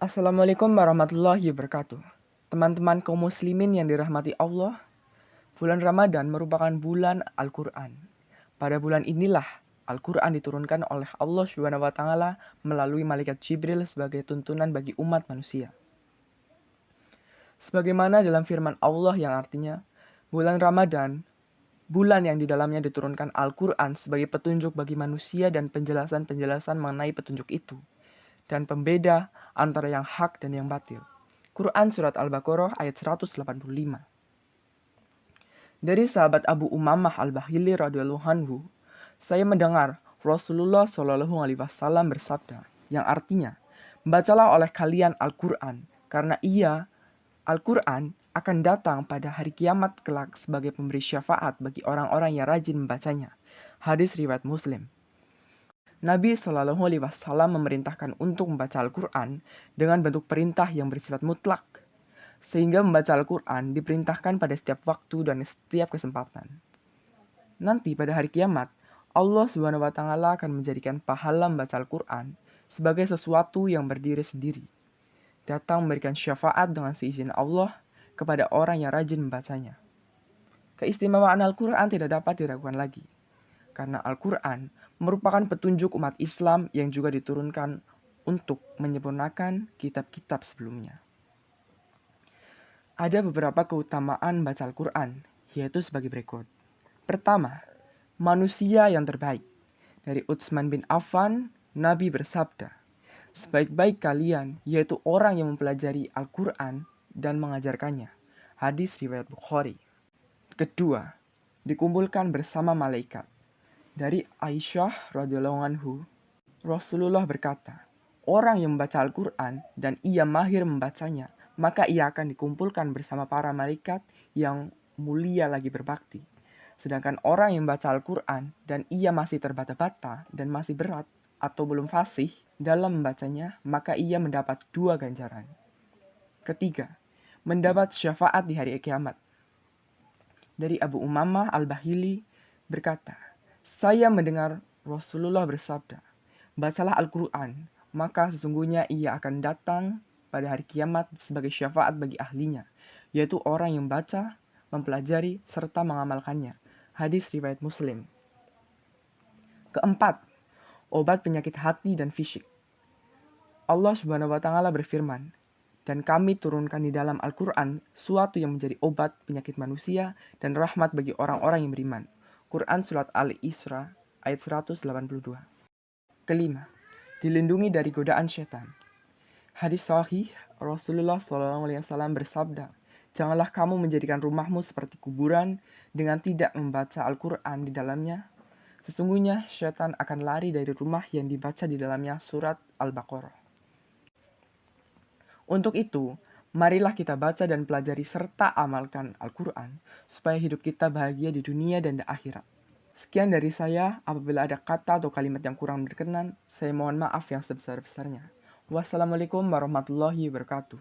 Assalamualaikum warahmatullahi wabarakatuh. Teman-teman kaum muslimin yang dirahmati Allah, bulan Ramadan merupakan bulan Al-Quran. Pada bulan inilah Al-Quran diturunkan oleh Allah SWT melalui malaikat Jibril sebagai tuntunan bagi umat manusia. Sebagaimana dalam firman Allah yang artinya, bulan Ramadan, bulan yang di dalamnya diturunkan Al-Quran sebagai petunjuk bagi manusia dan penjelasan-penjelasan mengenai petunjuk itu, dan pembeda antara yang hak dan yang batil. Quran Surat Al-Baqarah ayat 185. Dari sahabat Abu Umamah Al-Bahili radhiyallahu anhu, saya mendengar Rasulullah Shallallahu alaihi wasallam bersabda, yang artinya, "Bacalah oleh kalian Al-Quran, karena Al-Quran akan datang pada hari kiamat kelak sebagai pemberi syafaat bagi orang-orang yang rajin membacanya." Hadis riwayat Muslim. Nabi Shallallahu alaihi wasallam memerintahkan untuk membaca Al-Quran dengan bentuk perintah yang bersifat mutlak, sehingga membaca Al-Quran diperintahkan pada setiap waktu dan setiap kesempatan. Nanti pada hari kiamat, Allah SWT akan menjadikan pahala membaca Al-Quran sebagai sesuatu yang berdiri sendiri, datang memberikan syafaat dengan seizin Allah kepada orang yang rajin membacanya. Keistimewaan Al-Quran tidak dapat diragukan lagi, karena Al-Quran merupakan petunjuk umat Islam yang juga diturunkan untuk menyempurnakan kitab-kitab sebelumnya. Ada beberapa keutamaan baca Al-Quran, yaitu sebagai berikut. Pertama, manusia yang terbaik. Dari Utsman bin Affan, Nabi bersabda, "Sebaik-baik kalian yaitu orang yang mempelajari Al-Quran dan mengajarkannya." Hadis riwayat Bukhari. Kedua, dikumpulkan bersama malaikat. Dari Aisyah radhiyallahu anhu, Rasulullah berkata, "Orang yang membaca Al-Quran dan ia mahir membacanya, maka ia akan dikumpulkan bersama para malaikat yang mulia lagi berbakti. Sedangkan orang yang membaca Al-Quran dan ia masih terbata-bata dan masih berat atau belum fasih dalam membacanya, maka ia mendapat 2 ganjaran. Ketiga, mendapat syafaat di hari kiamat." Dari Abu Umamah Al-Bahili berkata, "Saya mendengar Rasulullah bersabda, bacalah Al-Quran, maka sesungguhnya ia akan datang pada hari kiamat sebagai syafaat bagi ahlinya, yaitu orang yang baca, mempelajari, serta mengamalkannya." Hadis riwayat Muslim. Keempat, obat penyakit hati dan fisik. Allah SWT berfirman, "Dan kami turunkan di dalam Al-Quran suatu yang menjadi obat penyakit manusia dan rahmat bagi orang-orang yang beriman." Quran Surat Al-Isra ayat 182. Kelima, dilindungi dari godaan setan. Hadis sahih, Rasulullah SAW bersabda, "Janganlah kamu menjadikan rumahmu seperti kuburan dengan tidak membaca Al-Quran di dalamnya. Sesungguhnya setan akan lari dari rumah yang dibaca di dalamnya." Surat Al-Baqarah. Untuk itu, marilah kita baca dan pelajari serta amalkan Al-Quran, supaya hidup kita bahagia di dunia dan di akhirat. Sekian dari saya. Apabila ada kata atau kalimat yang kurang berkenan, saya mohon maaf yang sebesar-besarnya. Wassalamualaikum warahmatullahi wabarakatuh.